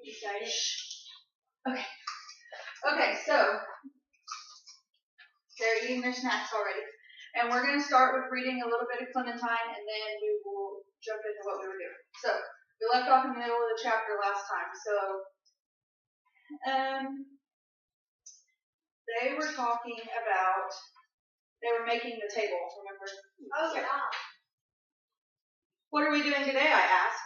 You started? Okay. Okay, so they're eating their snacks already. And we're going to start with reading a little bit of Clementine, and then we will jump into what we were doing. So, we left off in the middle of the chapter last time. So, they were talking about, they were making the table, remember? Oh, yeah. What are we doing today, I asked.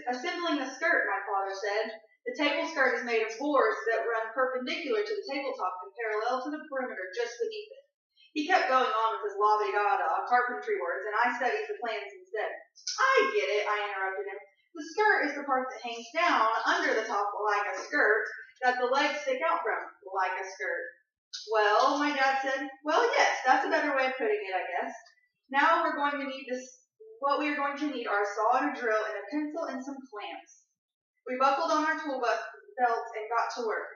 Assembling the skirt, my father said. The table skirt is made of boards that run perpendicular to the tabletop and parallel to the perimeter just beneath it. He kept going on with his la-di-da-da carpentry words, and I studied the plans instead. I get it, I interrupted him. The skirt is the part that hangs down under the top like a skirt, that the legs stick out from, like a skirt. Well, my dad said, well, yes, that's a better way of putting it, I guess. Now we're going to need this. What we are going to need are a saw and a drill and a pencil and some clamps. We buckled on our tool belts and got to work.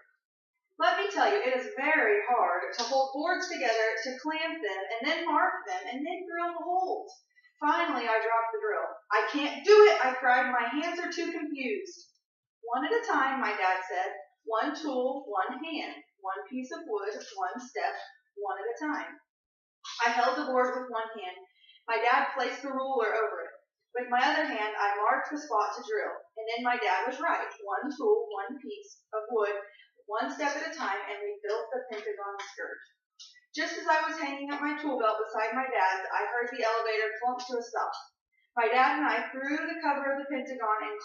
Let me tell you, it is very hard to hold boards together, to clamp them, and then mark them, and then drill the holes. Finally, I dropped the drill. I can't do it, I cried. My hands are too confused. One at a time, my dad said. One tool, one hand. One piece of wood, one step, one at a time. I held the board with one hand. My dad placed the ruler over it. With my other hand, I marked the spot to drill. And then my dad was right. One tool, one piece of wood, one step at a time, and we built the pentagon skirt. Just as I was hanging up my tool belt beside my dad's, I heard the elevator clump to a stop. My dad and I threw over the cover of the pentagon and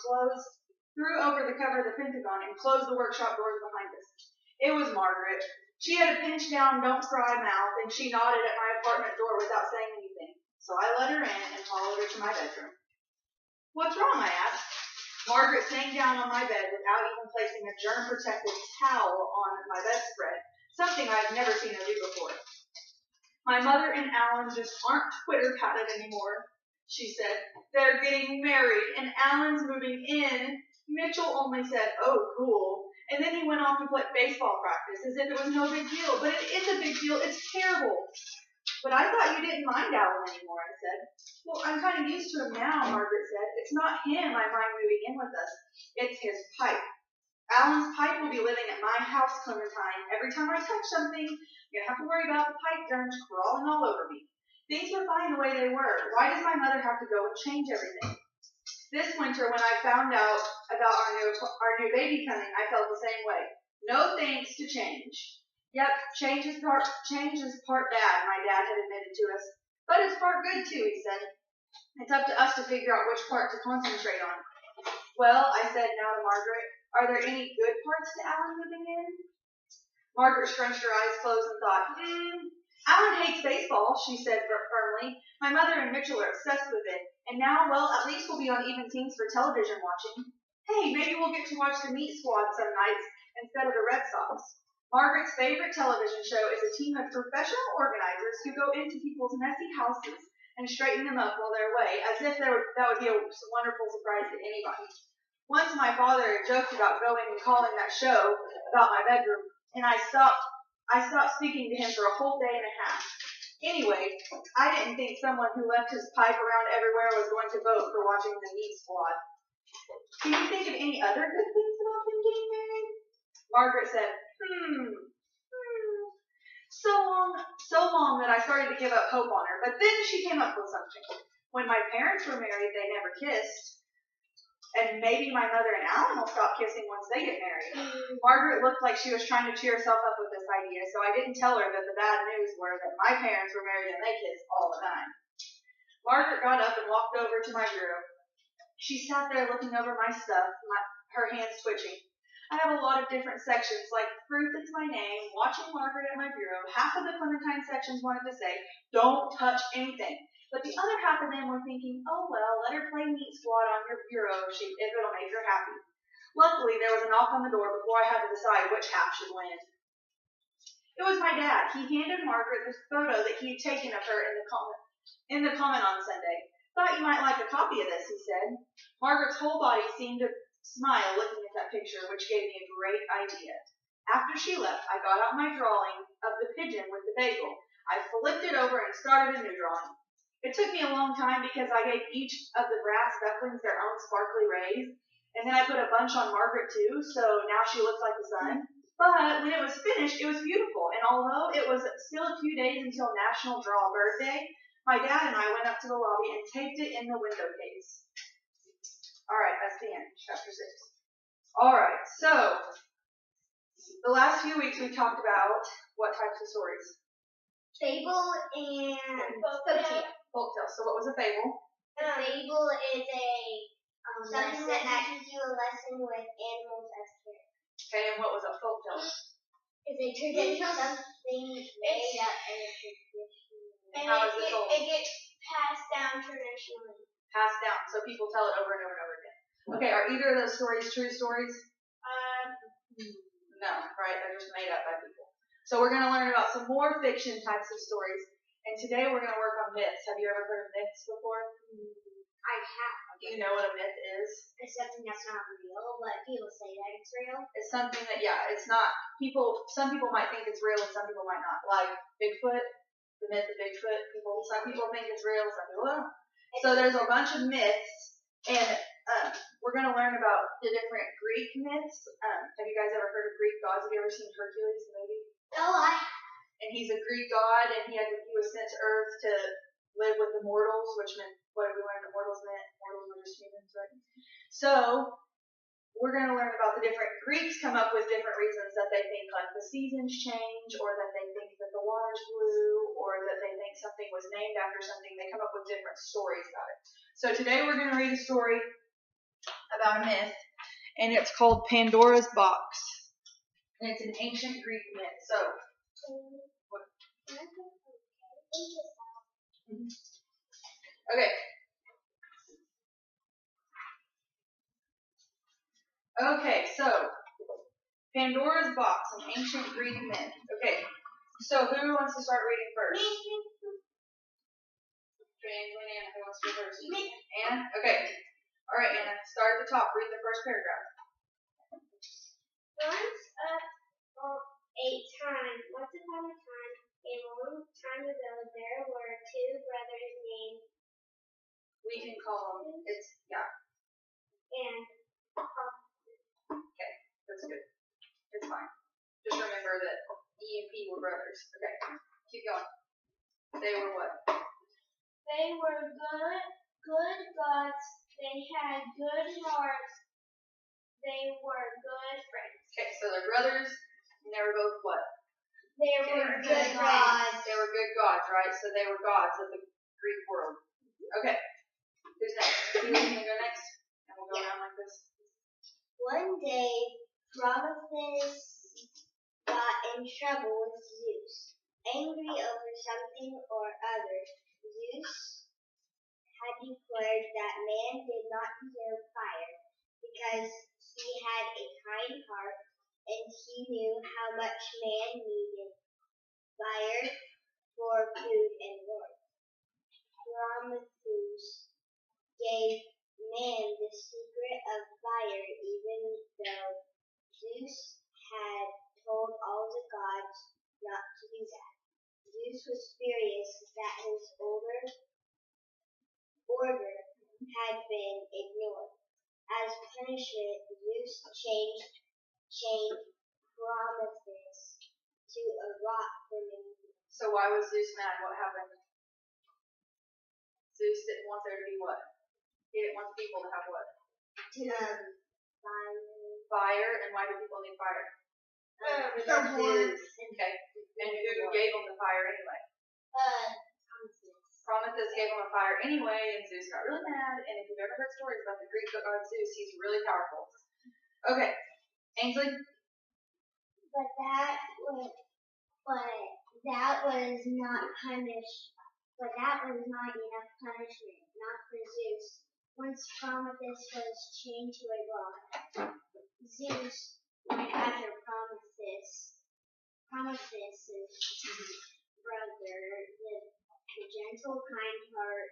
closed the workshop doors behind us. It was Margaret. She had a pinch down, don't cry mouth, and she nodded at my apartment door without saying anything. So I let her in and followed her to my bedroom. What's wrong, I asked. Margaret sank down on my bed without even placing a germ-protected towel on my bedspread, something I had never seen her do before. My mother and Alan just aren't twitter-patted anymore, she said. They're getting married, and Alan's moving in. Mitchell only said, oh, cool. And then he went off to play baseball practice as if it was no big deal. But it is a big deal. It's terrible. But I thought you didn't mind Alan anymore, I said. Well, I'm kind of used to him now, Margaret said. It's not him I mind moving in with us. It's his pipe. Alan's pipe will be living at my house, Clementine. Every time I touch something, you have to worry about the pipe germs crawling all over me. Things were fine the way they were. Why does my mother have to go and change everything? This winter, when I found out about our new baby coming, I felt the same way. No thanks to change. Yep, change is part bad, my dad had admitted to us. But it's part good, too, he said. It's up to us to figure out which part to concentrate on. Well, I said now to Margaret, are there any good parts to Alan moving in? Margaret scrunched her eyes closed and thought, Alan hates baseball, she said firmly. My mother and Mitchell are obsessed with it. And now, well, at least we'll be on even teams for television watching. Hey, maybe we'll get to watch the Meat Squad some nights instead of the Red Sox. Margaret's favorite television show is a team of professional organizers who go into people's messy houses and straighten them up while they're away, as if that would be a wonderful surprise to anybody. Once my father joked about going and calling that show about my bedroom, and I stopped speaking to him for a whole day and a half. Anyway, I didn't think someone who left his pipe around everywhere was going to vote for watching the Meat Squad. Can you think of any other good things about them getting married? Margaret said, so long that I started to give up hope on her, but then she came up with something. When my parents were married, they never kissed. And maybe my mother and Alan will stop kissing once they get married. Margaret looked like she was trying to cheer herself up with this idea, so I didn't tell her that the bad news were that my parents were married and they kissed all the time. Margaret got up and walked over to my bureau. She sat there looking over my stuff, her hands twitching. I have a lot of different sections, like fruit that's my name, watching Margaret at my bureau. Half of the Clementine sections wanted to say, don't touch anything. But the other half of them were thinking, oh well, let her play Meat Squad on your bureau if it'll make her happy. Luckily, there was a knock on the door before I had to decide which half should win. It was my dad. He handed Margaret this photo that he had taken of her in the comment on Sunday. Thought you might like a copy of this, he said. Margaret's whole body seemed to smile looking at that picture, which gave me a great idea. After she left, I got out my drawing of the pigeon with the bagel. I flipped it over and started a new drawing. It took me a long time because I gave each of the brass ducklings their own sparkly rays. And then I put a bunch on Margaret too, so now she looks like the sun. But when it was finished, it was beautiful. And although it was still a few days until National Draw Bird Day, my dad and I went up to the lobby and taped it in the window case. All right, that's the end, chapter 6. All right, so the last few weeks we talked about what types of stories? Fable and Folktale. So what was a fable? A fable is something that teaches you a lesson with animals as characters. Okay, and what was a folktale? It's a tradition, something made up in a tradition. And how is it told? It gets passed down traditionally. Passed down, so people tell it over and over and over again. Okay, are either of those stories true stories? No, right? They're just made up by people. So we're going to learn about some more fiction types of stories. And today we're going to work on myths. Have you ever heard of myths before? I have. Do you know what a myth is? It's something that's not real, but people say that it's real. It's something that, it's not. Some people might think it's real and some people might not. Like Bigfoot, the myth of Bigfoot. Some people think it's real, some people don't. So there's a bunch of myths, and we're going to learn about the different Greek myths. Have you guys ever heard of Greek gods? Have you ever seen Hercules, the movie? Oh, And he's a Greek god, and he was sent to Earth to live with the mortals, which meant, what did we learn that mortals meant? Mortals were just humans, right? So, we're going to learn about the different Greeks come up with different reasons that they think like the seasons change, or that they think that the water's blue, or that they think something was named after something. They come up with different stories about it. So today we're going to read a story about a myth, and it's called Pandora's Box. And it's an ancient Greek myth. So, what? Okay. Okay, so Pandora's Box, an ancient Greek myth. Okay, so who wants to start reading first? Anna, who wants to go first? Anna? Okay. All right, Anna, start at the top. Read the first paragraph. Once upon a time, a long time ago, there were two brothers named. We can call them. And. Okay, that's good. It's fine. Just remember that E and P were brothers. Okay, keep going. They were what? They were good gods. They had good hearts. They were good friends. Okay, so they're brothers, and they were both what? They were good gods. They were good gods, right? So they were gods of the Greek world. Okay, who's next? You want to go next? And we'll go around like this. One day, Prometheus got in trouble with Zeus. Angry over something or other, Zeus had declared that man did not deserve fire because he had a kind heart and he knew how much man needed fire for food and warmth. Prometheus gave man the secret of fire even though Zeus had told all the gods not to do that. Zeus was furious that his order had been ignored. As punishment, Zeus chained Prometheus to a rock for many years. So why was Zeus mad? What happened? Zeus didn't want there to be what? He didn't want the people to have what? Fire. And why do people need fire? For warmth. Okay. And who gave them the fire anyway? Prometheus gave them a fire anyway, and Zeus got really mad. And if you've ever heard stories about the Greek god Zeus, he's really powerful. Okay. Ainsley? But that was not enough punishment, not for Zeus. Once Prometheus was chained to a rock, Zeus went after Prometheus's brother, the gentle, kind-hearted.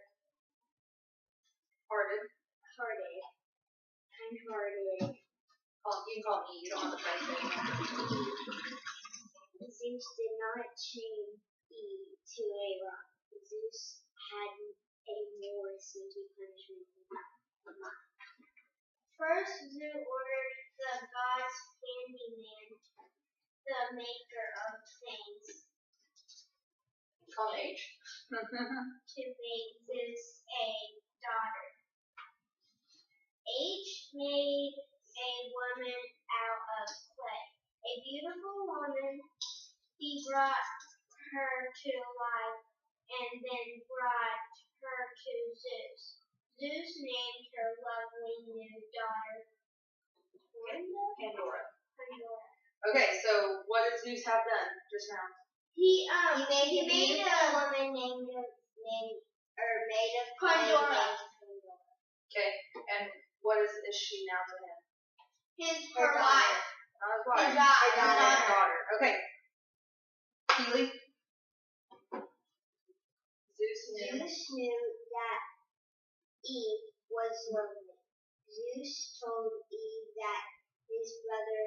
You can call me. You don't have to try to say it. Zeus did not chain Eve to a rock. Zeus had a more sneaky punishment than that. First, Zoo ordered the gods Candyman, the maker of things, Called H. to make Zeus a daughter. H made a woman out of clay. A beautiful woman, he brought her to life and then brought her to Zeus. Zeus named her lovely new daughter Pandora. Pandora. Okay, so what did Zeus have done just now? He made a woman named Pandora. Okay, and what is she now to him? Her wife. Not his wife. His daughter. Okay. Keely? Zeus knew that Eve was lonely. Zeus told Eve that his brother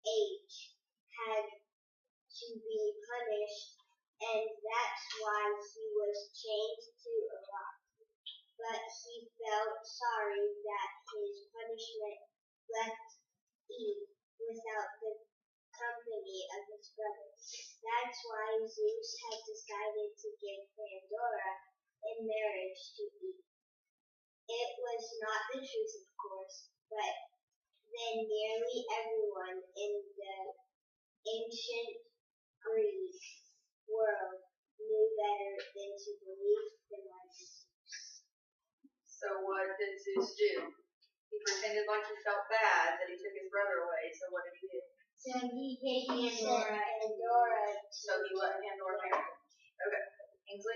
H had to be punished, and that's why he was chained to a rock. But he felt sorry that his punishment left Eve without the company of his brother. That's why Zeus had decided to give Pandora in marriage to Eve. It was not the truth, of course, but then nearly everyone in the ancient Greek world knew better than to believe the lies. So what did Zeus do? He pretended like he felt bad that he took his brother away, so what did he do? So he gave Pandora. So he let Pandora marry him. Okay. Ainsley?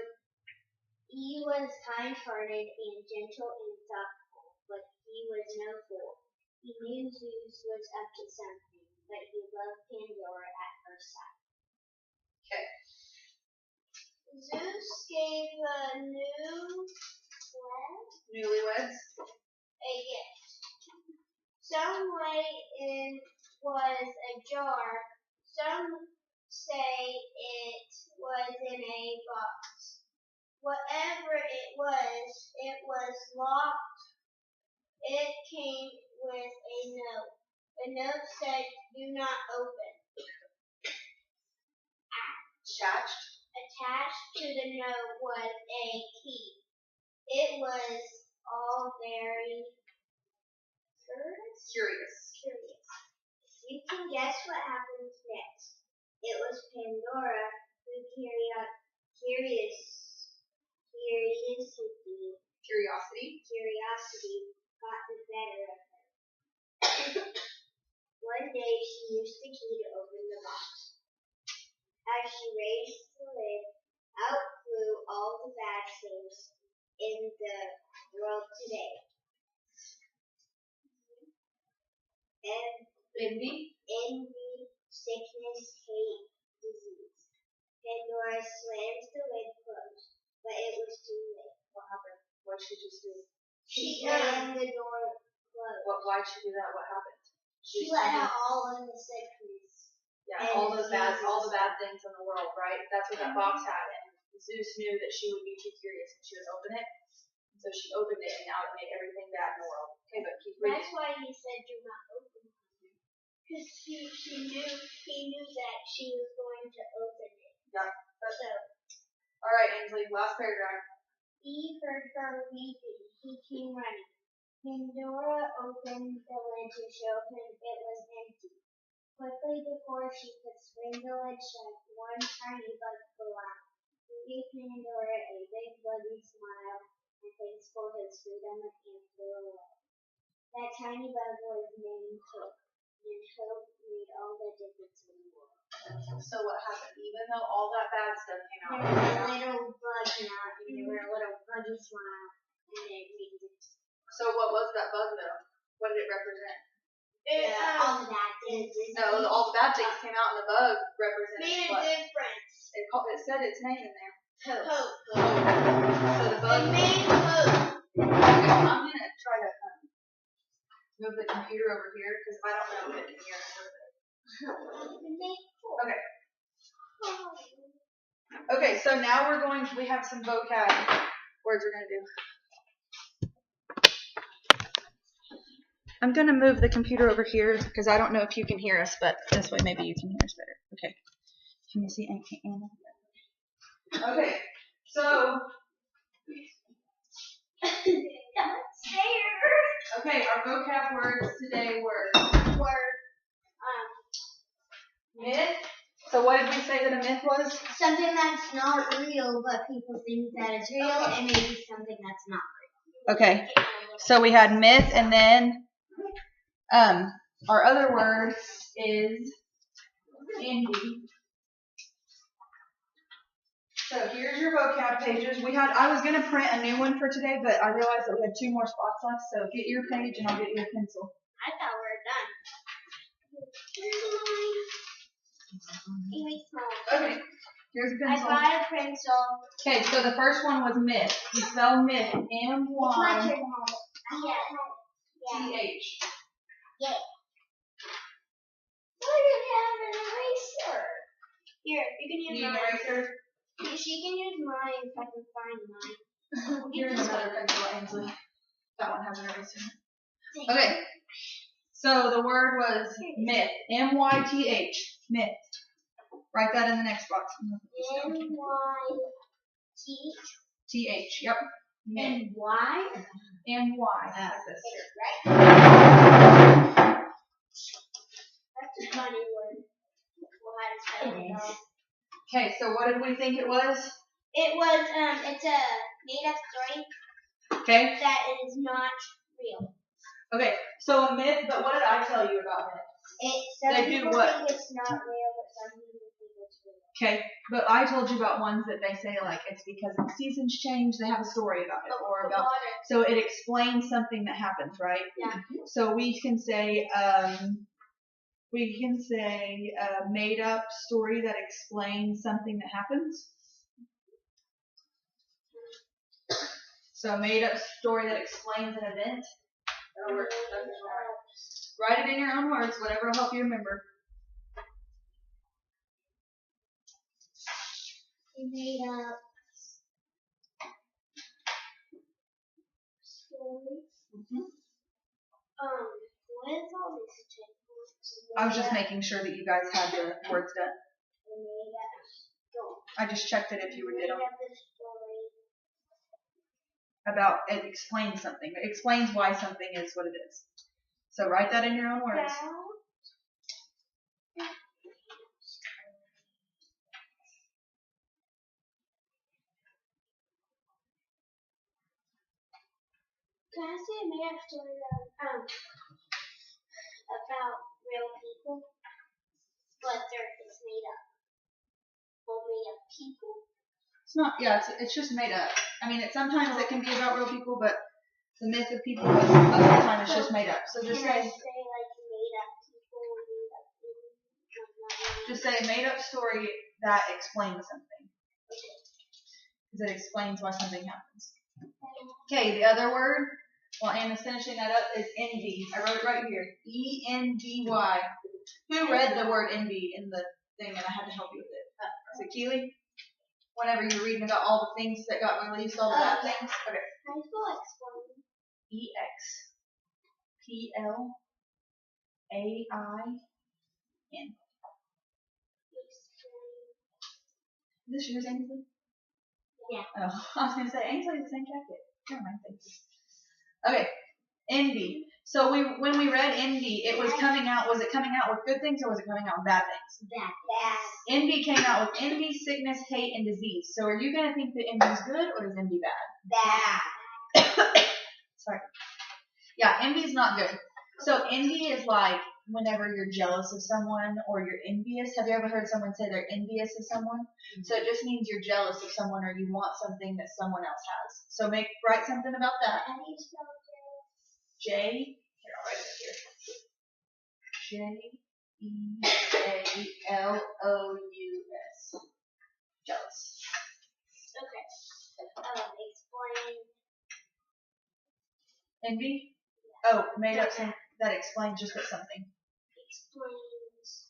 He was kind-hearted and gentle and thoughtful, but he was no fool. He knew Zeus was up to something, but he loved Pandora at first sight. Okay. Zeus gave Newlyweds? a gift. Some way it was a jar. Some say it was in a box. Whatever it was locked. It came with a note. The note said, "Do not open." Attached to the note was a key. It was all very Curious. You can guess what happened next. It was Pandora who curiosity got the better of her. One day she used the key to open the box. As she raised the lid, out flew all the bad things in the world today. Envy, sickness, hate, disease. Pandora slammed the lid closed, but it was too late. What happened? What did she just do? She slammed the door closed. Why'd she do that? What happened? She let out all of the sickness. Yeah, all the bad things in the world, right? That's what that box had. And Zeus knew that she would be too curious and she would open it. And so she opened it and now it made everything bad in the world. Okay, but keep reading. That's why he said do not open it. Because he knew that she was going to open it. Yeah. So. Alright, Ainsley, last paragraph. Eve heard her weeping. He came running. Pandora opened the lid to show him it was empty. Quickly, before she could swing the lid shut, one tiny bug flew out. He gave Pandora a big buggy smile and thanks for his freedom and flew away. That tiny bug was named Hope, and Hope made all the difference in the world. So what happened? Even though all that bad stuff came out, there was a little bug out, and there were a little buggy smile, and it made a difference. So what was that bug though? What did it represent? All the bad things. No, all the bad things came out, and the bug represented made a what? difference. It said its name in there. Hope. So the bug. It made hope. Okay, I'm gonna try to move the computer over here because I don't know if it can hear us. Okay. Okay, so now we have some vocab words we're gonna do. I'm going to move the computer over here because I don't know if you can hear us, but this way maybe you can hear us better. Okay. Can you see Anna? Okay. So. Okay, our vocab words today were myth. So what did we say that a myth was? Something that's not real, but people think that it's real, and maybe something that's not real. Okay. So we had myth, and then our other word is envy. So here's your vocab pages. I was going to print a new one for today, but I realized that we had 2 more spots left, so get your page and I'll get you a pencil. I thought we were done. Okay, here's a pencil. I got a pencil. Okay, so the first one was myth. You spell myth, M-Y-T-H. Yeah. Why do you have an eraser? Here, you can use Need an mine. eraser? She can use mine if I can find mine. Here's another pencil, Ainsley. That one has an eraser. Okay, so the word was myth, M-Y-T-H, myth. Write that in the next box. M-Y-T-H. Yep. Myth. M-Y? M-Y. Like this. Right? That's a funny word. We'll have to spell it out. Okay, so what did we think it was? It was, it's a made-up story. Okay. That is not real. Okay, so a myth, but what did I tell you about myth? Some people think it's not real, but some people think it's real. Okay, but I told you about ones that they say like it's because the seasons change, they have a story about it, or about, so it explains something that happens, right? Yeah. So we can say a made up story that explains something that happens. So a made up story that explains an event. That'll work. Write it in your own words, whatever will help you remember. Made up story. What is all this? I was just making sure that you guys had the words done. I just checked it if you did them. About it explains something. It explains why something is what it is. So write that in your own words. Can I say a made up story about real people? But it's made up. Well, made up people. It's not. Yeah, it's just made up. I mean, sometimes it can be about real people, but the myth of people most of the time it's just made up. So just say like made up people, made up things. Just say made up story that explains something. Because it explains why something happens. Okay, the other word, while Anna's finishing that up, is envy. I wrote it right here. E-N-V-Y. Who read the word envy in the thing and I had to help you with it? Is it Keely? Whenever you're reading about all the things that got released, all the bad things? Okay. Can I spell explain? E-X-P-L-A-I-N. Is this yours, Ainsley? Yeah. Oh, I was going to say, Ainsley has the same jacket. Never mind, thank you. Okay, envy. So when we read envy, it was coming out, was it coming out with good things or was it coming out with bad things? Bad. Envy came out with envy, sickness, hate, and disease. So are you going to think that envy is good or is envy bad? Bad. Sorry. Yeah, envy is not good. So envy is like whenever you're jealous of someone or you're envious. Have you ever heard someone say they're envious of someone? Mm-hmm. So it just means you're jealous of someone or you want something that someone else has. So write something about that. How do you spell J. Here, I'll write it here. J-E-A-L-O-U-S. Jealous. Okay. Explain. Envy? Oh, made up something that explains just what something. Explains.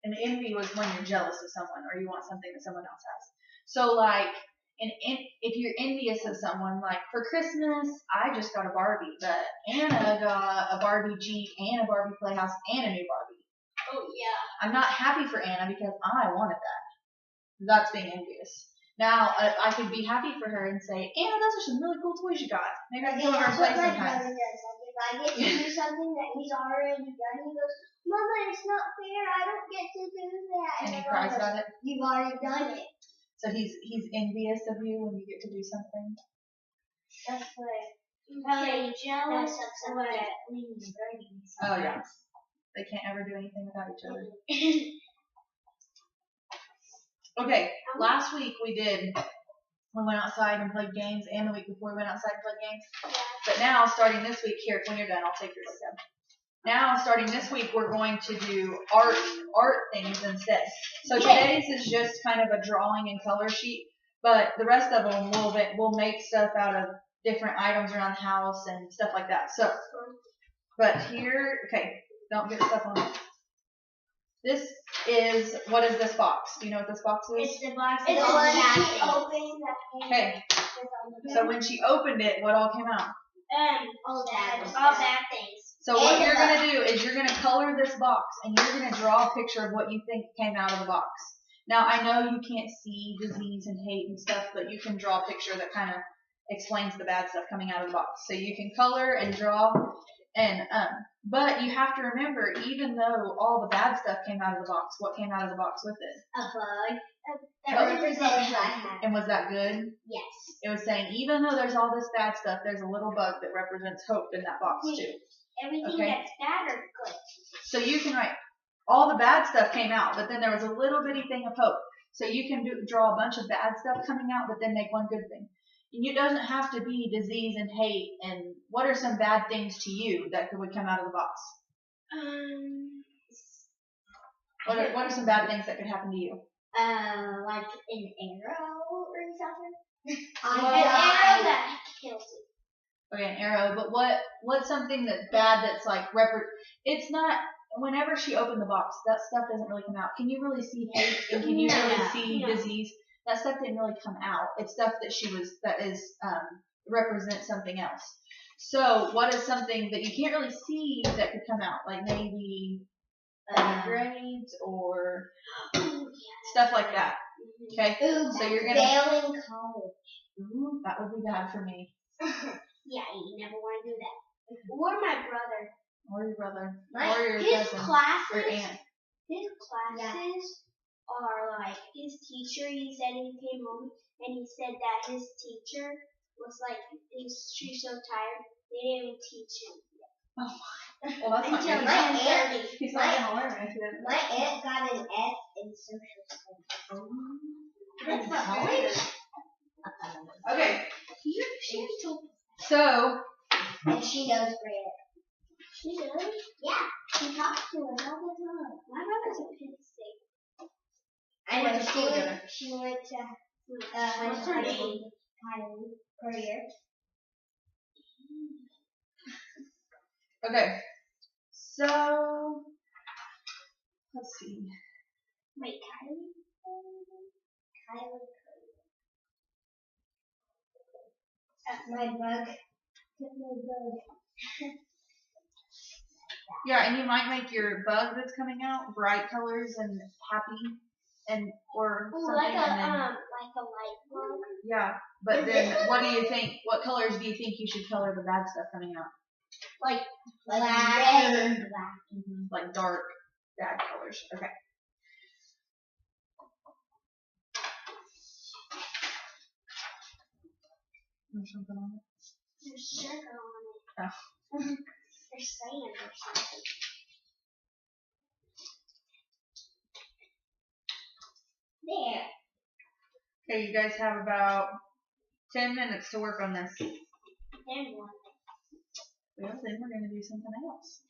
And envy. And envy was when you're jealous of someone or you want something that someone else has. So like, if you're envious of someone, like for Christmas, I just got a Barbie, but Anna got a Barbie Jeep and a Barbie Playhouse and a new Barbie. Oh yeah. I'm not happy for Anna because I wanted that. That's being envious. Now, I could be happy for her and say, Anna, those are some really cool toys you got. Maybe I can go over and play sometimes. Like, if I get to do something that he's already done, he goes, Mama, it's not fair. I don't get to do that. And he cries about it. You've already done it. So he's envious of you when you get to do something. That's like probably jealous of something that Lee's burning. Oh yeah. They can't ever do anything without each other. Okay, last week we went outside and played games, and the week before we went outside and played games. Yeah. But now, starting this week, here, when you're done, I'll take yours again. Now, starting this week, we're going to do art things instead. So today's is just kind of a drawing and color sheet, but the rest of them we'll make stuff out of different items around the house and stuff like that. So, but here, okay, don't get stuff on it. This is, what is this box? Do you know what this box is? It's the box that she opened. Okay. So when she opened it, what all came out? All bad things. So what you're going to do is you're going to color this box, and you're going to draw a picture of what you think came out of the box. Now, I know you can't see disease and hate and stuff, but you can draw a picture that kind of explains the bad stuff coming out of the box. So you can color and draw, and but you have to remember, even though all the bad stuff came out of the box, what came out of the box with it? A bug. That represents hope. And was that good? Yes. It was saying, even though there's all this bad stuff, there's a little bug that represents hope in that box too. Everything that's bad or good. So you can write, all the bad stuff came out, but then there was a little bitty thing of hope. So you can draw a bunch of bad stuff coming out, but then make one good thing. And it doesn't have to be disease and hate. And what are some bad things to you that would come out of the box? What are some bad things that could happen to you? Like an arrow or something. An arrow that kills you. Okay, an arrow. But what's something that's bad that's like it's not. Whenever she opened the box, that stuff doesn't really come out. Can you really see hate? And can you really see disease? That stuff didn't really come out. It's stuff that represents something else. So what is something that you can't really see that could come out? Like maybe grades or stuff like that. Okay? So you're gonna failing college. Ooh, that would be bad for me. Yeah, you never want to do that. Or my brother. Or your brother. Or your cousin. Or aunt. His classes are like, his teacher, he said he came home and he said that his teacher was like, she's so tired, they didn't even teach him. Oh my. Well, that's not good. He's not going to learn anything. My aunt got an F in social studies. That's not good. Okay. So. And she knows Grant. She does? Yeah. She talks to her all the time. My brother's a Penn State. I know she went to what's her name? Career. Okay. So let's see. Wait, Kylie. My bug. Yeah, and you might make your bug that's coming out bright colors and happy or something. Like a light bug. Yeah, but then what do you think? What colors do you think you should color the bad stuff coming out? Like black and black. Mm-hmm. Like dark bad colors. Okay. There's something on it. There's sugar on it. Oh. There's sand or something. There. Okay, you guys have about 10 minutes to work on this. Then what? Well, then we're going to do something else.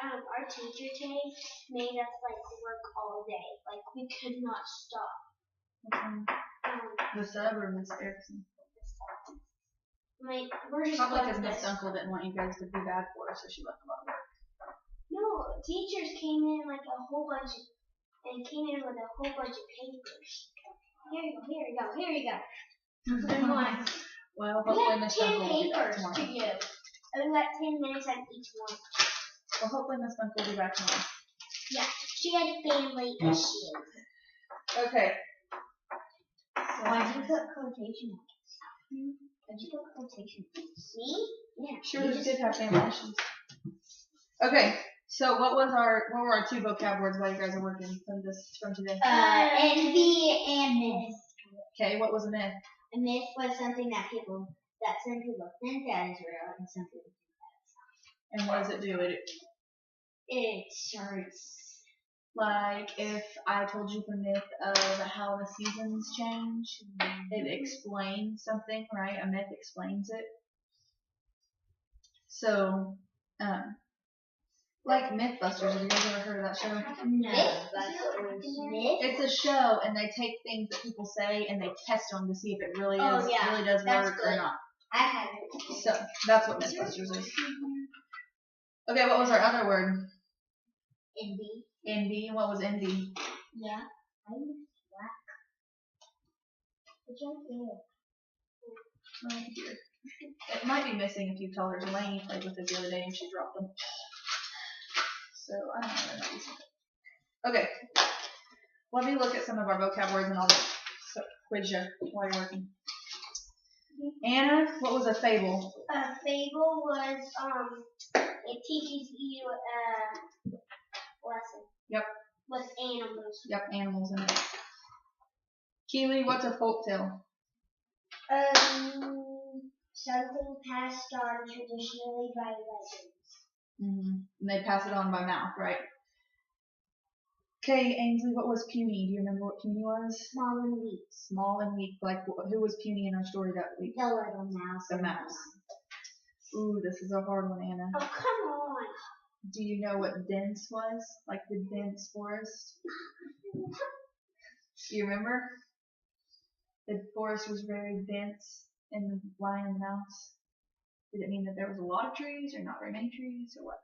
Our teacher today made us work all day. Like we could not stop. The sub or Miss Erickson? we're just Probably going because with Miss this. Uncle didn't want you guys to be bad for her, so she left a lot of work. No, teachers came in like a whole bunch of, and came in with a whole bunch of papers. Here you go. Good one. Well, We hopefully have Miss 10 Uncle will be back papers tomorrow. to do. And we got 10 minutes on each one. Well, hopefully Miss Uncle will be back tomorrow. Yeah, she had family issues. Okay. Why'd you put quotation marks? Why'd you put quotation marks? Me? Yeah. Sure, we did have family issues. Okay, so what were our 2 vocab words while you guys are working from today? Envy and myth. Okay, what was a myth? A myth was something that some people think that is real and some people think that it's not. And what does it do? It starts. Like if I told you the myth of how the seasons change, it explains something, right? A myth explains it. So, like Mythbusters. Have you guys ever heard of that show? No. Myth? It's a show, and they take things that people say and they test them to see if it really Oh, yeah. really does That's work good. or not. I haven't. So that's what Mythbusters is. Okay, what was our other word? Envy. Envy. What was envy? Yeah. I was black. It's right there. Right here. It might be missing a few colors. Elaine played with it the other day and she dropped them. So I don't know where that is. Okay. Let me look at some of our vocab words and I'll just quiz you while you're working. Anna, what was a fable? A fable was it teaches you a lesson. Yep. With animals. Yep, animals in it. Keely, what's a folktale? Something passed on traditionally by legends. And they pass it on by mouth, right? Okay, Ainsley, what was puny? Do you remember what puny was? Small and weak. Small and weak. Like, who was puny in our story that week? The little mouse. The mouse. Ooh, this is a hard one, Anna. Oh, come on. Do you know what dense was? Like the dense forest? Do you remember? The forest was very dense in the lion and the mouse. Did it mean that there was a lot of trees or not very many trees or what?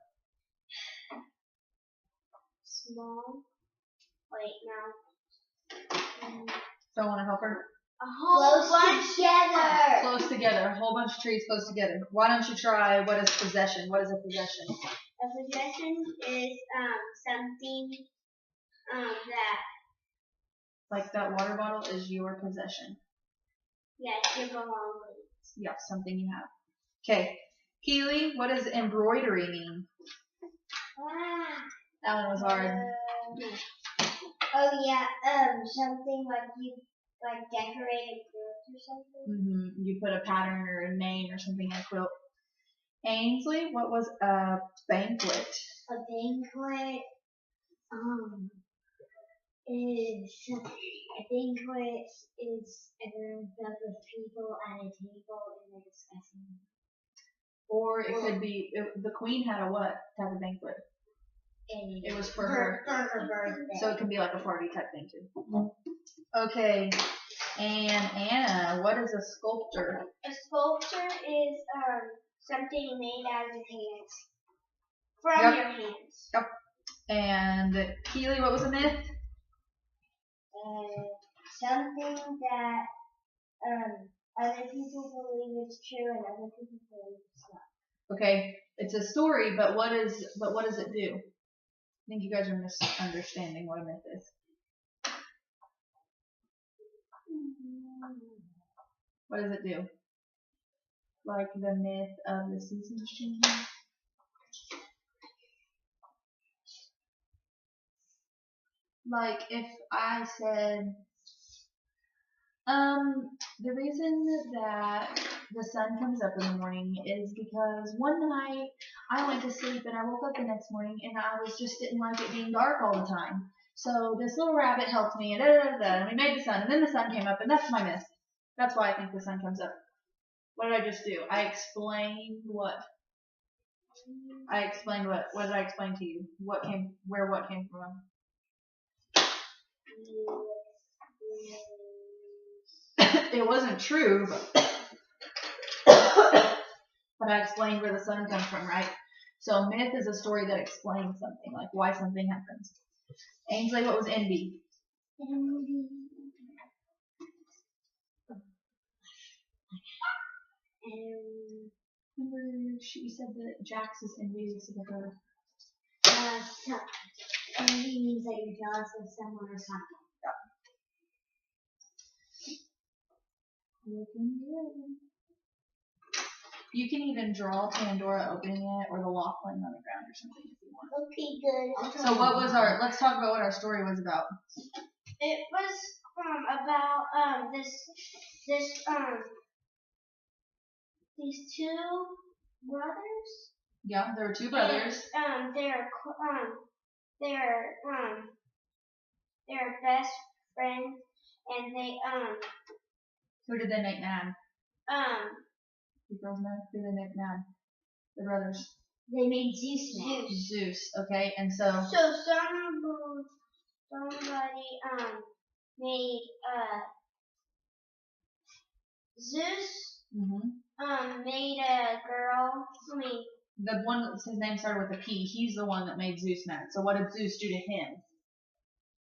Small. Wait, no. So I want to help her. A whole bunch together. Close together. A whole bunch of trees close together. Why don't you try what is possession? What is a possession? A possession is something that. Like that water bottle is your possession. Yes, you belong with. Yeah, something you have. Okay. Keely, what does embroidery mean? That one was hard. Oh yeah, something like you decorate a quilt or something. You put a pattern or a name or something in a quilt. Ainsley, what was a banquet? A banquet, is a banquet is a room filled with people at a table and they're discussing. Or it could be the queen had a what type of banquet? It was for her birthday. So it can be like a party type thing too. Okay. And Anna, what is a sculptor? A sculptor is something made out of hands. From your hands. Yep. And Keely, what was a myth? Something that other people believe is true and other people believe it's not. Okay, it's a story, but what does it do? I think you guys are misunderstanding what a myth is. What does it do? Like the myth of the seasons changing? Like if I said, the reason that the sun comes up in the morning is because one night I went to sleep and I woke up the next morning and I didn't like it being dark all the time. So this little rabbit helped me and and we made the sun and then the sun came up and that's my myth. That's why I think the sun comes up. What did I just do? I explained what? I explained what? What did I explain to you? What came from? It wasn't true, but But I explained where the sun comes from, right? So myth is a story that explains something, like why something happens. Ainsley, what was envy? Envy. Remember she said that Jax is envious of her. So envy means that you're jealous of someone or something. You can even draw Pandora opening it or the lock laying on the ground or something if you want. Okay, good. So what was let's talk about what our story was about. It was about these two brothers. Yeah, there were two brothers. And, they're best friends, and they Who did they make mad? The girls know who they make mad. The brothers. They made Zeus mad. Zeus, okay, and so. So somebody made Zeus made a girl. The one that his name started with a P. He's the one that made Zeus mad. So what did Zeus do to him?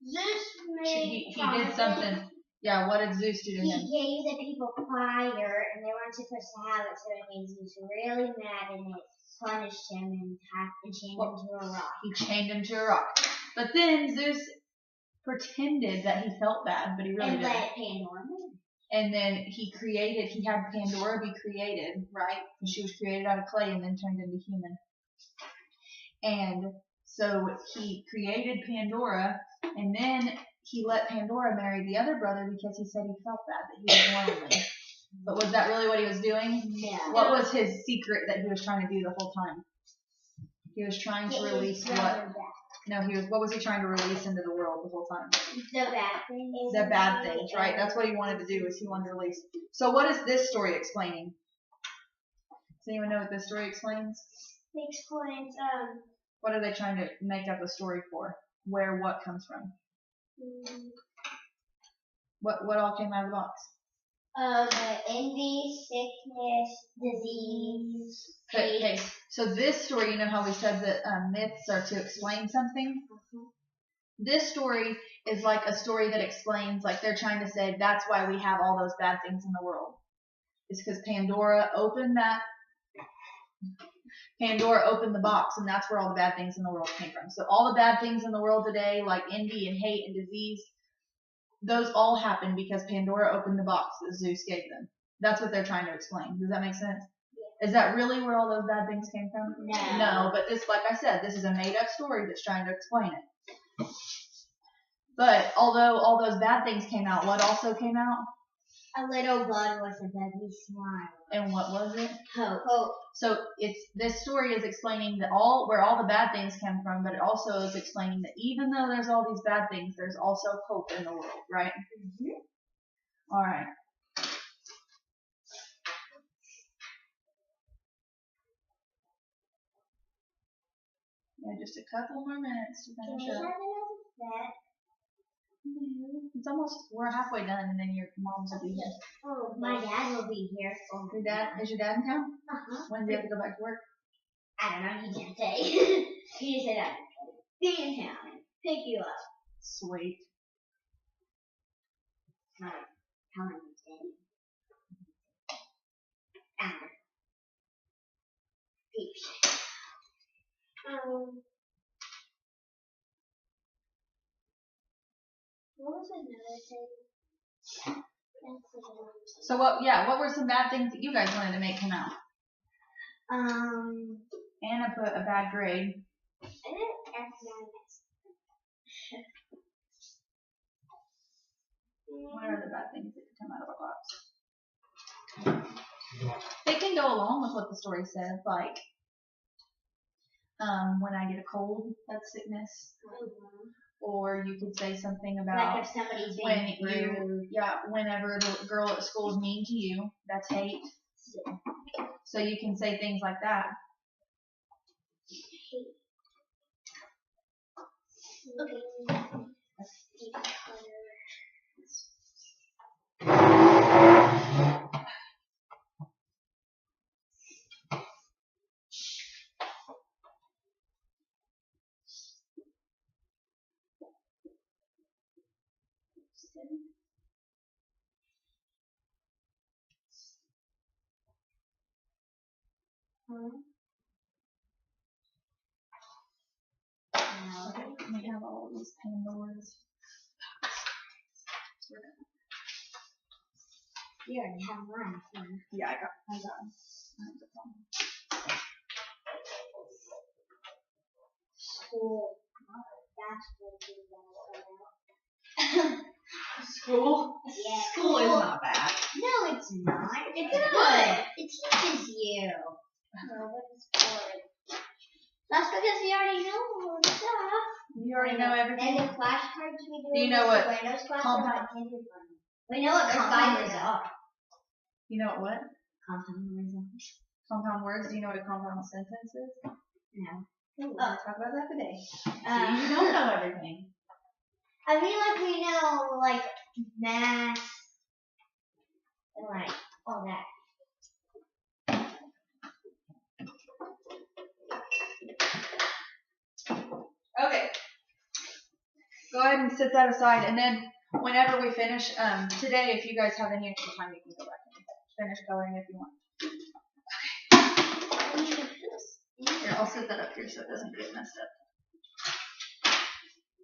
Zeus made. He did something. Yeah, what did Zeus do to him? He gave the people fire, and they weren't supposed to have it, so it made Zeus really mad, and it punished him and chained him to a rock. He chained him to a rock. But then Zeus pretended that he felt bad, but he really didn't. And let Pandora move. And then he had Pandora be created, right? She was created out of clay and then turned into human. And so he created Pandora, and then he let Pandora marry the other brother because he said he felt bad, that he was lonely. But was that really what he was doing? Yeah. What was his secret that he was trying to do the whole time? He was trying to release what? No, what was he trying to release into the world the whole time? The bad things. The bad things, right? That's what he wanted to do, is he wanted to release. So what is this story explaining? Does anyone know what this story explains? It explains, what are they trying to make up a story for? Where what comes from? What all came out of the box? Envy, sickness, disease. Okay. So this story, you know how we said that myths are to explain something? This story is like a story that explains, like they're trying to say that's why we have all those bad things in the world. It's because Pandora opened the box, and that's where all the bad things in the world came from. So all the bad things in the world today, like envy and hate and disease, those all happened because Pandora opened the box that Zeus gave them. That's what they're trying to explain. Does that make sense? Yeah. Is that really where all those bad things came from? No. No, but this, like I said, this is a made-up story that's trying to explain it. But although all those bad things came out, what also came out? A little blood was a baby smile. And what was it? Hope. So this story is explaining where all the bad things come from, but it also is explaining that even though there's all these bad things, there's also hope in the world, right? All right. Yeah, just a couple more minutes to finish up. We're halfway done, and then your mom's will be here. Oh, my dad will be here. Is your dad in town? When do you have to go back to work? I don't know, he didn't say. He just said I'd be in town and pick you up. Sweet. How many days? What was another thing? So what were some bad things that you guys wanted to make come out? Anna put a bad grade. What are the bad things that can come out of a box? They can go along with what the story says, like when I get a cold, that's sickness. Or you could say something about like if somebody's being rude. Whenever the girl at school is mean to you, that's hate. So you can say things like that. We have all these Pandoras. You already have one. Yeah, I got them. School. That's what you School? Yeah. School is not bad. No, it's not. It's good. It teaches you. No, but it's good. That's because you already know all the stuff. You already know everything. And the flashcards we do. Do you know what Windows class compound? We know what compounders are. You know what? Compound words are. Compound words. Do you know what a compound sentence is? No. We'll talk about that today. You don't know everything. I mean, like we know, like math and like all that. Okay. Go ahead and set that aside, and then whenever we finish today, if you guys have any extra time, you can go back and finish coloring if you want. Okay. Here, I'll set that up here so it doesn't get messed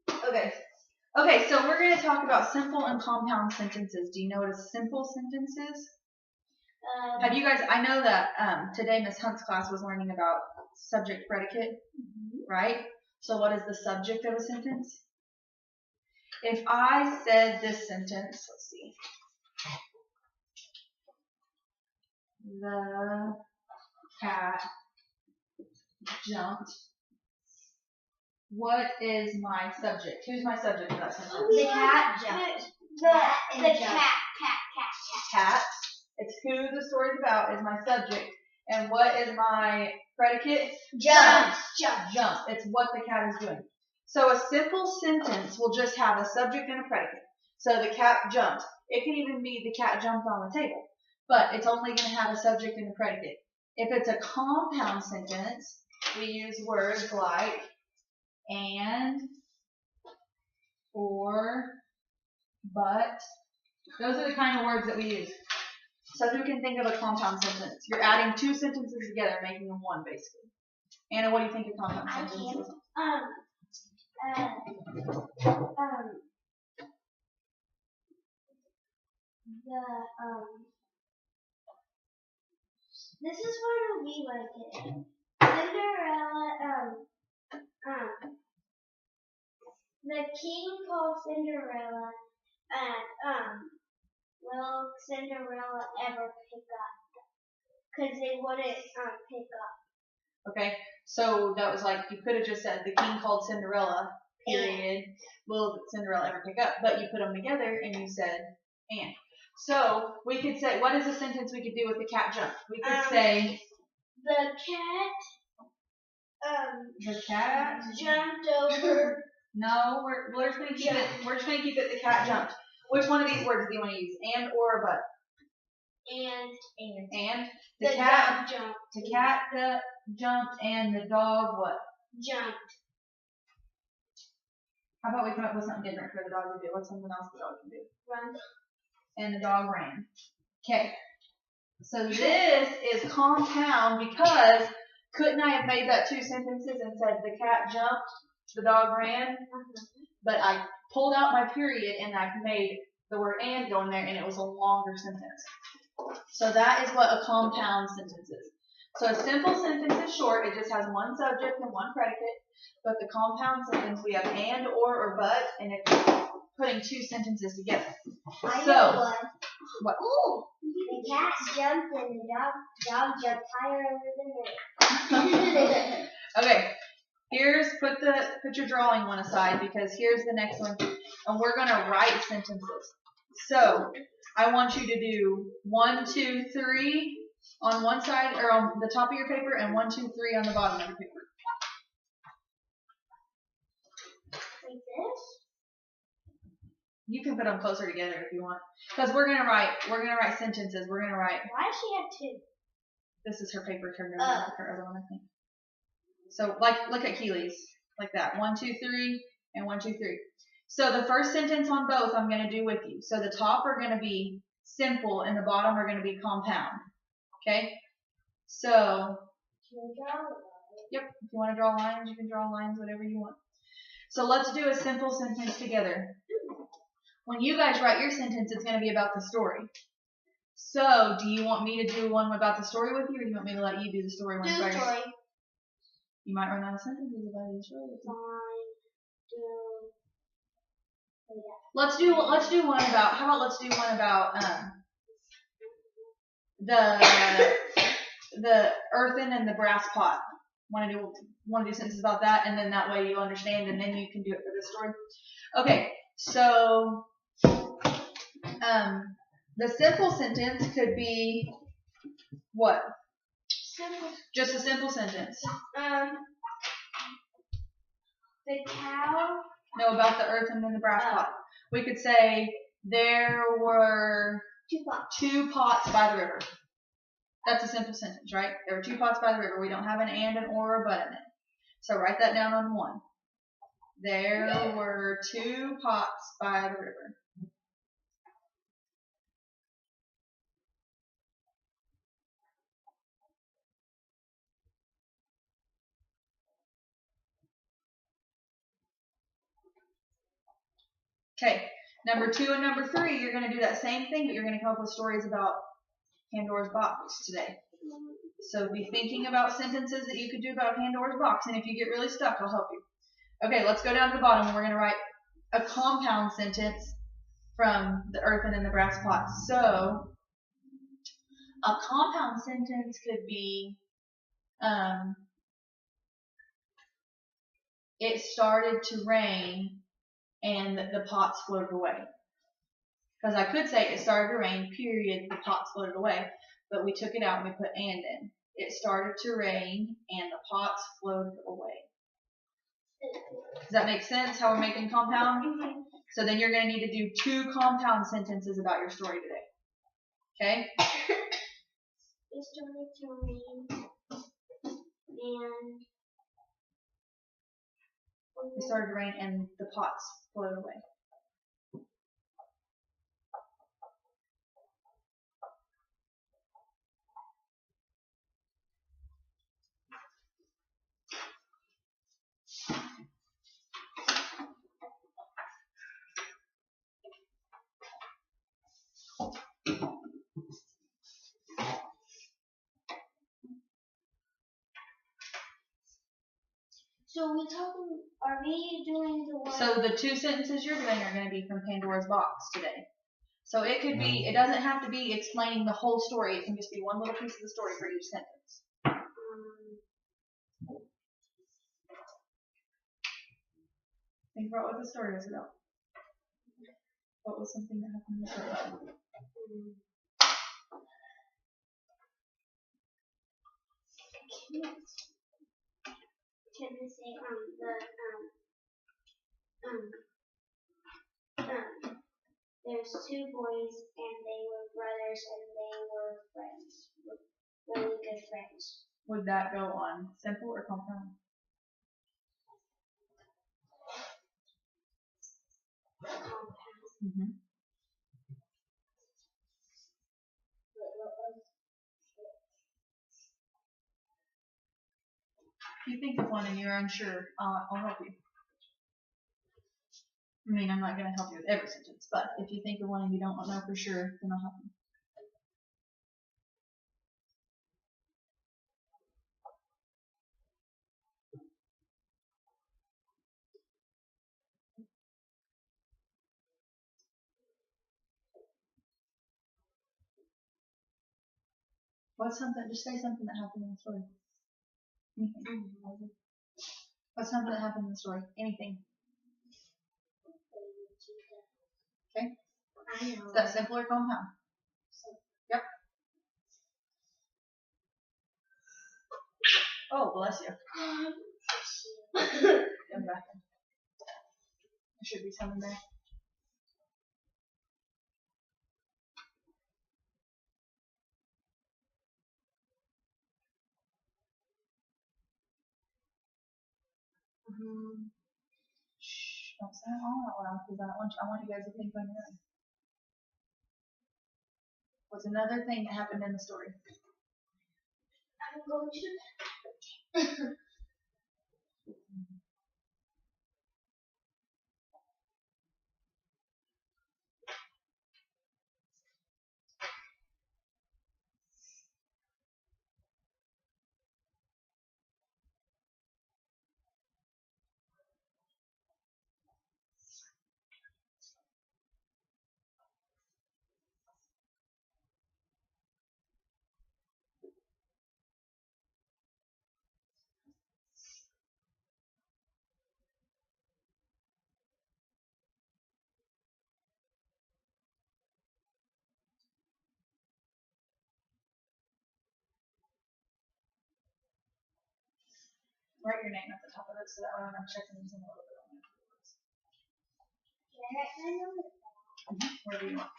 up. Okay. Okay, so we're going to talk about simple and compound sentences. Do you know what a simple sentence is? Have you guys, I know that today Miss Hunt's class was learning about subject predicate, right? So what is the subject of a sentence? If I said this sentence, let's see. The cat jumped. What is my subject? Who's my subject of that sentence? The cat jumped. The cat. Cat. It's who the story's about is my subject. And what is my predicate? Jump. Jump. It's what the cat is doing. So a simple sentence will just have a subject and a predicate. So the cat jumped. It can even be the cat jumped on the table. But it's only going to have a subject and a predicate. If it's a compound sentence, we use words like and, or, but. Those are the kind of words that we use. So who can think of a compound sentence? You're adding two sentences together, making them one, basically. Anna, what do you think a compound sentence is? This is one we like it. Cinderella, the king called Cinderella, and, will Cinderella ever pick up? Because they wouldn't, pick up. Okay, so that was like, you could have just said, the king called Cinderella, period. Will Cinderella ever pick up? But you put them together and you said, and. So we could say, what is a sentence we could do with the cat jump? We could say, the cat jumped over. No, we're just gonna keep it. We're just gonna keep it. The cat jumped. Which one of these words do you want to use? And, or, but? And. The cat jumped. The cat jumped, and the dog what? Jumped. How about we come up with something different for the dog to do? What's something else the dog can do? Run. And the dog ran. Okay. So this is compound because couldn't I have made that two sentences and said the cat jumped, the dog ran? But I pulled out my period and I made the word and go in there and it was a longer sentence. So that is what a compound sentence is. So a simple sentence is short. It just has one subject and one predicate. But the compound sentence, we have and, or, but, and it's putting two sentences together. I know one. What? Ooh, the cat jumped and the dog jumped higher over the net. Okay. Here's put your drawing one aside because here's the next one, and we're gonna write sentences. So I want you to do 1, 2, 3 on one side or on the top of your paper, and 1, 2, 3 on the bottom of your paper. Like this? You can put them closer together if you want, because we're gonna write sentences. We're gonna write. Why does she have two? This is her paper turned over her other one, I think. So like look at Keely's like that. 1, 2, 3, and 1, 2, 3. So the first sentence on both I'm going to do with you. So the top are going to be simple and the bottom are going to be compound. Okay? So, yep, if you want to draw lines, you can draw lines, whatever you want. So let's do a simple sentence together. When you guys write your sentence, it's going to be about the story. So, do you want me to do one about the story with you, or do you want me to let you do the story one first? story. You might run out of sentences about the story. Let's do one about. How about let's do one about the earthen and the brass pot. Want to do sentences about that, and then that way you'll understand, and then you can do it for this story. Okay, so the simple sentence could be what? Simple. Just a simple sentence. The cow. No, about the earthen and the brass pot. We could say there were two pots by the river. That's a simple sentence, right? There were two pots by the river. We don't have an and, an or, or but in it. So write that down on one. There were two pots by the river. Okay, number 2 and number 3, you're going to do that same thing, but you're going to come up with stories about Pandora's box today. So be thinking about sentences that you could do about Pandora's box, and if you get really stuck, I'll help you. Okay, let's go down to the bottom, and we're going to write a compound sentence from the earthen and the brass pot. So a compound sentence could be, it started to rain and the pots floated away. Because I could say it started to rain, period, the pots floated away. But we took it out and we put and in. It started to rain and the pots floated away. Does that make sense, how we're making compound? Mm-hmm. So then you're going to need to do 2 compound sentences about your story today. Okay? It started to rain and... It started to rain and the pots floated away. So are we doing the one? So the 2 sentences you're doing are going to be from Pandora's box today. So it could be, it doesn't have to be explaining the whole story. It can just be one little piece of the story for each sentence. Think about what the story is about. What was something that happened in the story? Can I say there's 2 boys and they were brothers and they were friends, really good friends. Would that go on simple or compound? Mm-hmm. If you think of one and you're unsure, I'll help you. I mean, I'm not going to help you with every sentence, but if you think of one and you don't know for sure, then I'll help you. What's something, just say something that happened in the story. Anything. What's something that happened in the story? Anything. Okay? Is that simple or compound? Yep. Oh, bless you. Come back in. There should be some in there. Don't say it all out loud because I want you guys to think on your own. What's another thing that happened in the story? I'm going to. Write your name at the top of it so that way when I'm checking these in a little bit on it. Can I write my name? Wherever you want.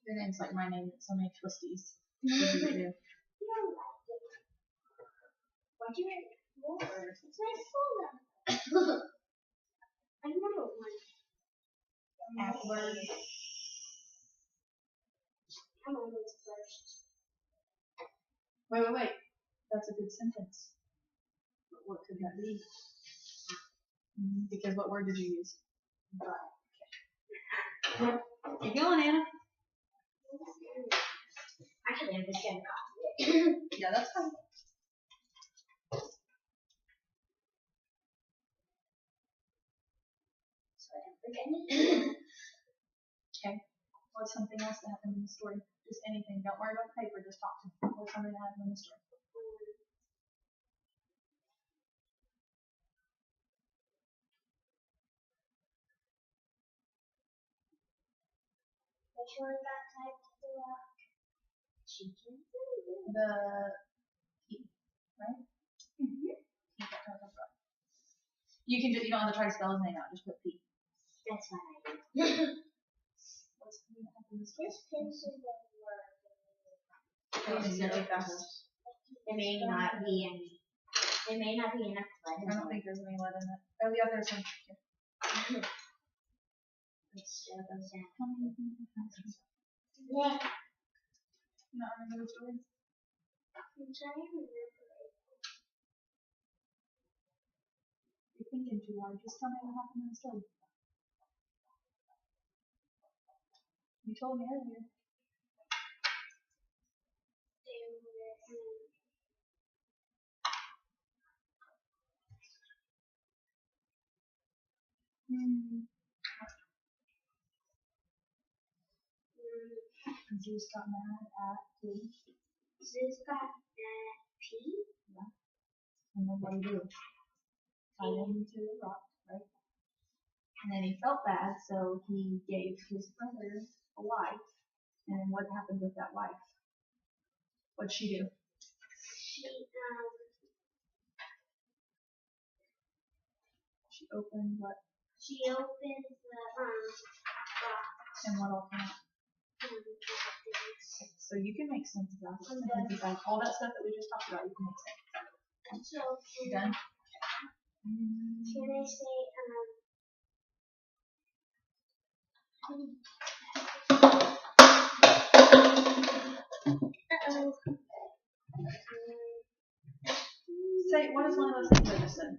Your name's like my name, so many twisties. What do you do? Why'd you write more? It's my full name. I know one. Appler. I'm always first. Wait. That's a good sentence. But what could that be? Because what word did you use? But. Keep going, Anna. Actually, I'm just gonna copy it. Yeah, that's fine. So I don't forget it. Okay. What's something else that happened in the story? Just anything. Don't worry about the paper. Just talk to me. What's something that happened in the story? Which one got tied to the rock? Chicken. The key, right? Key got tied to the rock. You can just, you don't have to try to spell his name out. Just put P. That's what I did. What's something that happened in the story? This pencil won't work. Oh, it's really fast. There may not be any. There may not be enough lead. I don't think there's any lead in it. Oh yeah, there's some. Here. It still goes down. You not remember the story? I'm trying to remember it. You're thinking too hard. Just tell me what happened in the story. You told me earlier. Zeus got mad at P. Zeus got mad at P? Yeah. And then what did he do? Tied him to the rock, right? And then he felt bad, so he gave his brother a wife. And what happened with that wife? What'd she do? She opened what? She opened the box. And what all came out? So you can make sense of that. Like all that stuff that we just talked about, you can make sense. So done? Can I say Say, what is one of those things I just said?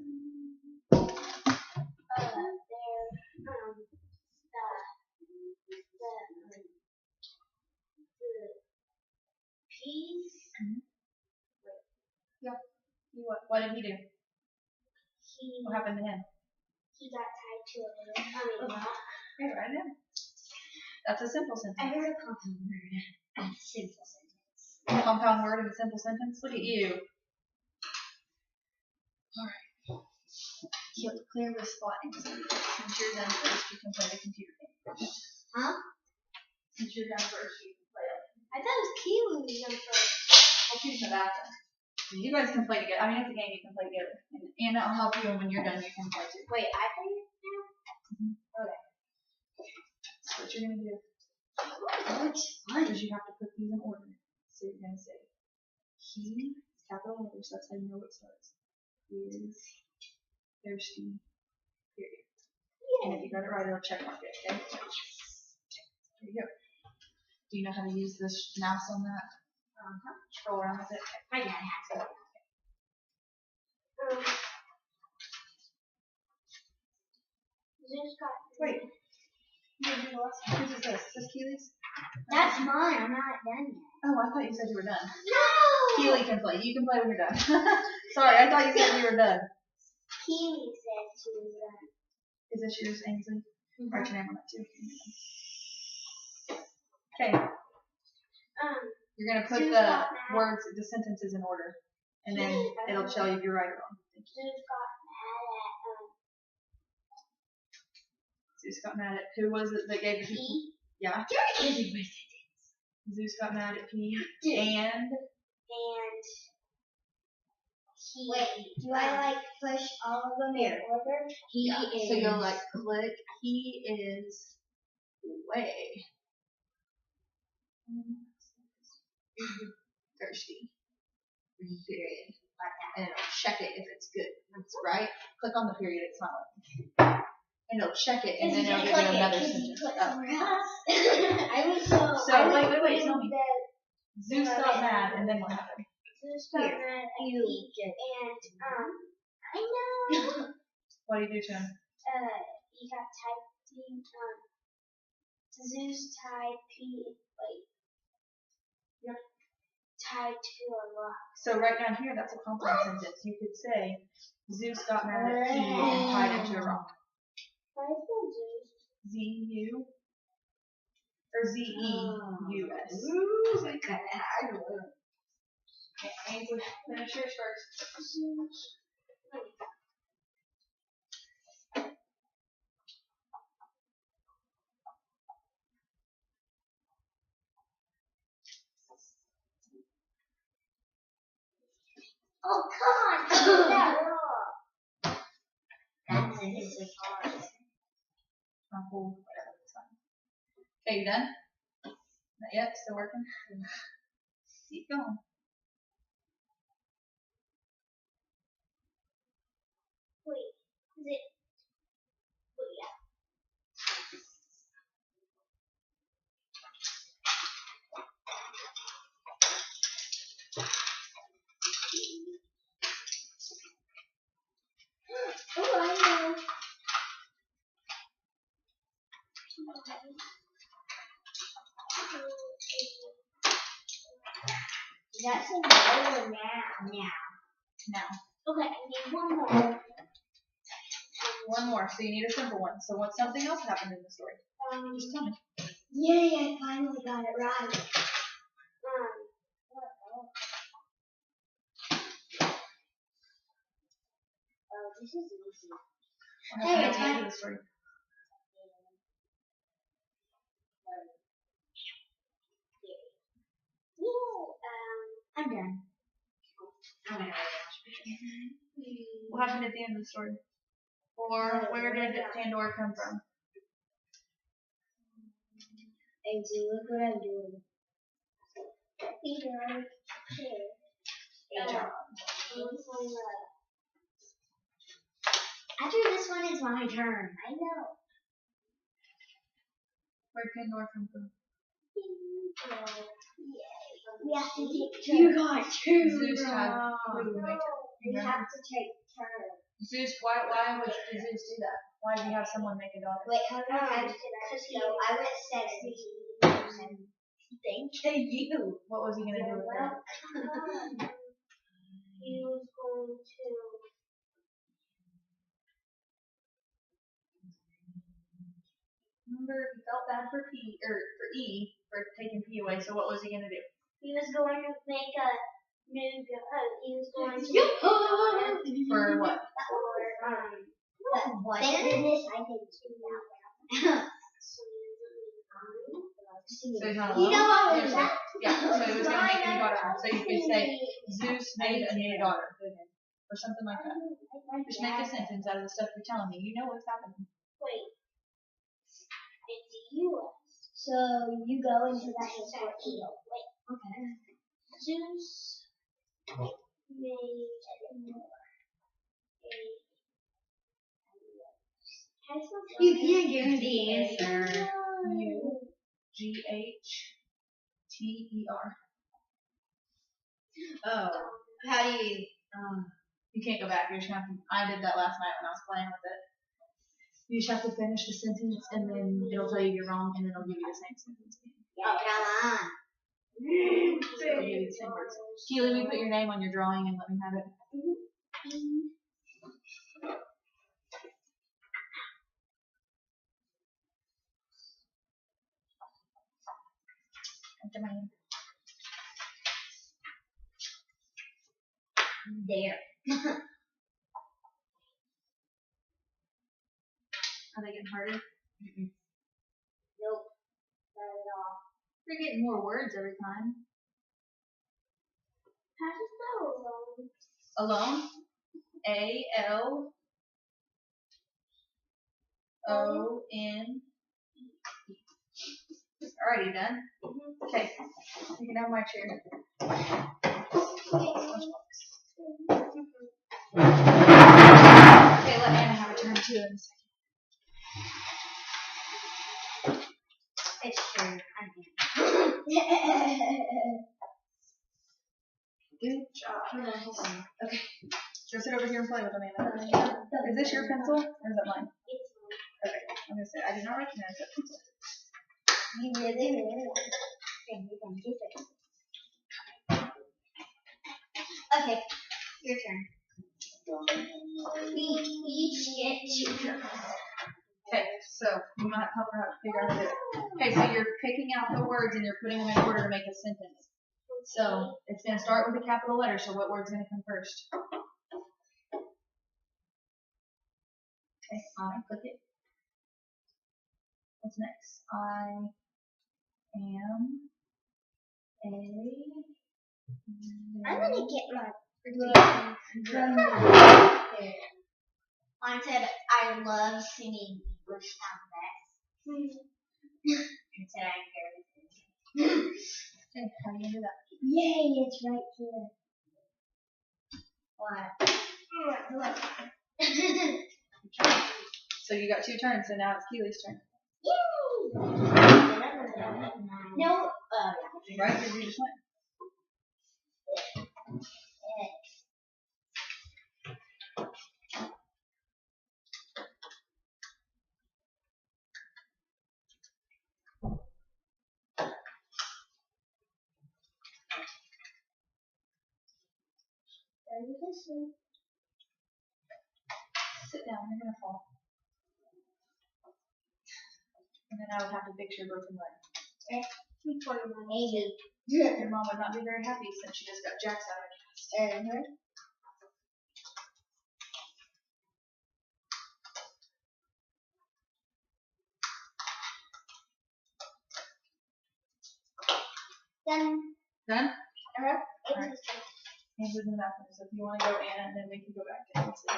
the peas. Yeah. What did he do? What happened to him? He got tied to a rock. Okay, write it down. That's a simple sentence. I heard a compound word. A simple sentence. A compound word in a simple sentence? Look at you. Alright. Clear this spot. Since you're done first, you can play the computer game. Huh? Since you're done first, you can play it. I thought it was Keelan was done first. I'll choose the bathroom. You guys can play together. I mean, it's a game you can play together. And I'll help you, and when you're done, you can play too. Wait, I play it now? Okay. That's what you're going to do. Which one? Because you have to put these in order. So you're going to say He, capital letters, that's how you know it starts. Is thirsty, period. And if you got it right, it'll check mark it, okay? There you go. Do you know how to use this mouse on that? Scroll around with it. My dad has it. Zeus got. Wait. Whose is this? Is this Keely's? That's mine. I'm not done yet. Oh, I thought you said you were done. No! Keely can play. You can play when you're done. Sorry, I thought you said you were done. Keely said she was done. Is this yours, Ainsley? Write your name on that too. Okay. You're going to put the words, the sentences in order. And then it'll tell you if you're right or wrong. Zeus got mad at Zeus got mad at, who was it that gave the people? P. Yeah. There is a sentence. Zeus got mad at P. And he. Wait, do I push all of them in order? He is. So you'll click. He is way thirsty. Period. Like that. And it'll check it if it's good. That's right. Click on the period. It's not working. And it'll check it, and then it'll give you another sentence. I was so wait. Tell me. Zeus got mad, and then what happened? Zeus got mad at you, and I know. What did you do to him? He got typing. Zeus tied P. Tied to a rock. So right down here, that's a compliment sentence. You could say, Zeus got mad at P and tied him to a rock. Why is it Zeus? Z-U or Z-E-U-S. Ooh, like that. Okay, Ainsley, finish yours first. Oh, come on! Get that wrong. That sentence is hard. Whatever, it's fine. Okay, you done? Not yet? Still working? Keep going. Wait, is it? Oh, yeah. Oh, I know. That's a no now. Now. Okay, I need one more. One more. So you need a simple one. So what something else happened in the story? Just tell me. Yay, I finally got it right. Oh, this is easy. What happened at the end of the story? I'm done. I'm gonna What happened at the end of the story? Or where did Pandora come from? And see, look what I'm doing. After this one is my turn. I know. Where did Pandora come from? We have to take turns. You got two. Zeus had who make it? We have to take turns. Zeus, why did Zeus do that? Why did he have someone make a daughter? Wait, how many times did I went 7. Thank you. What was he going to do with her? He was going to. Remember, he felt bad for E for taking P away. So what was he going to do? He was going to make a new. He was going to. For what? What? Thank goodness I did too now. So he's not You alone? know what was that? Yeah, so he was going to make a new daughter. So you could say, Zeus made a new daughter. Or something like that. Just make a sentence out of the stuff you're telling me. You know what's happening. Wait. It's you. So you go into that and start eating. Wait. Okay. Zeus You can't give me the answer. Ugher. Oh. How do you? You can't go back. You're just gonna have to, I did that last night when I was playing with it. You just have to finish the sentence and then it'll tell you you're wrong and then it'll give you the same sentence again. Oh, come on. It'll give you the same words. Can you let me put your name on your drawing and let me have it? Enter my name. There. Are they getting harder? Nope. Not at all. They're getting more words every time. How to spell Alone. A-L-O-N. Alrighty, done? Okay. You can have my chair. Okay, let Anna have a turn too in a second. It's true. Good job. Okay. Go sit over here and play with Amanda. Is this your pencil or is that mine? It's mine. Okay. I'm gonna say I do not recognize that pencil. You really want one. Okay, your turn. We each get 2 turns. Okay, so you might help her out to figure out how to do it. Okay, so you're picking out the words and you're putting them in order to make a sentence. So it's going to start with a capital letter. So what word's going to come first? Okay, I, click it. What's next? I am a. I'm gonna get my Mine said, I love singing English alphabets. It said, I care. Okay, how do you do that? Yay, it's right here. What? So you got 2 turns, so now it's Keely's turn. Yay! No, Right? Because you just went. Sit down, you're going to fall. And then I would have to fix your broken leg. Maybe. Your mom would not be very happy since she just got jacks out of her cast. Done. Done? Alright. Alright. Hands in the bathroom. So if you want to go Anna, and then we can go back to Nancy.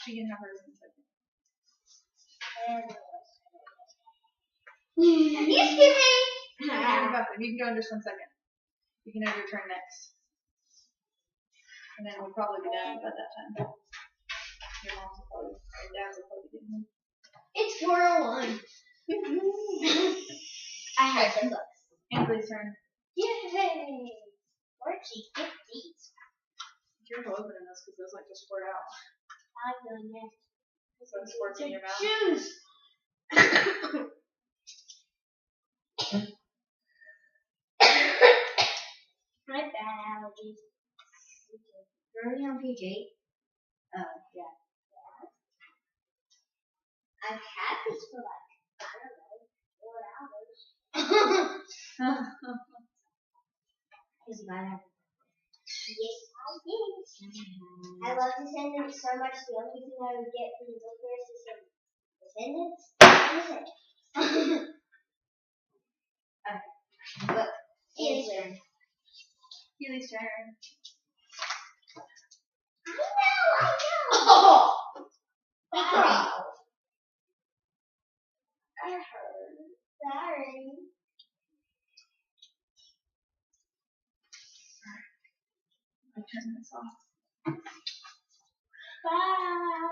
She can have hers in a second. Excuse me. You can go in just 1 second. You can have your turn next. And then we'll probably be done by that time. Your mom's will probably, or dad's will probably get here. It's 4:01. I have some books. Ansley's turn. Yay! Where'd she get these? Be careful opening those because those like to squirt out. I'm doing this. So it squirts in your mouth. Shoes. I have bad allergies. You're only on page 8? Oh, yeah. I've had this for like, I don't know, 4 hours. Is bad allergies. Yes, I did. I love Descendants so much. The only thing I would get from the book is some Descendants. Okay. Look. Keely's turn. Keely's turn. I know. Oh! I heard. Sorry. I turned this off. Bye.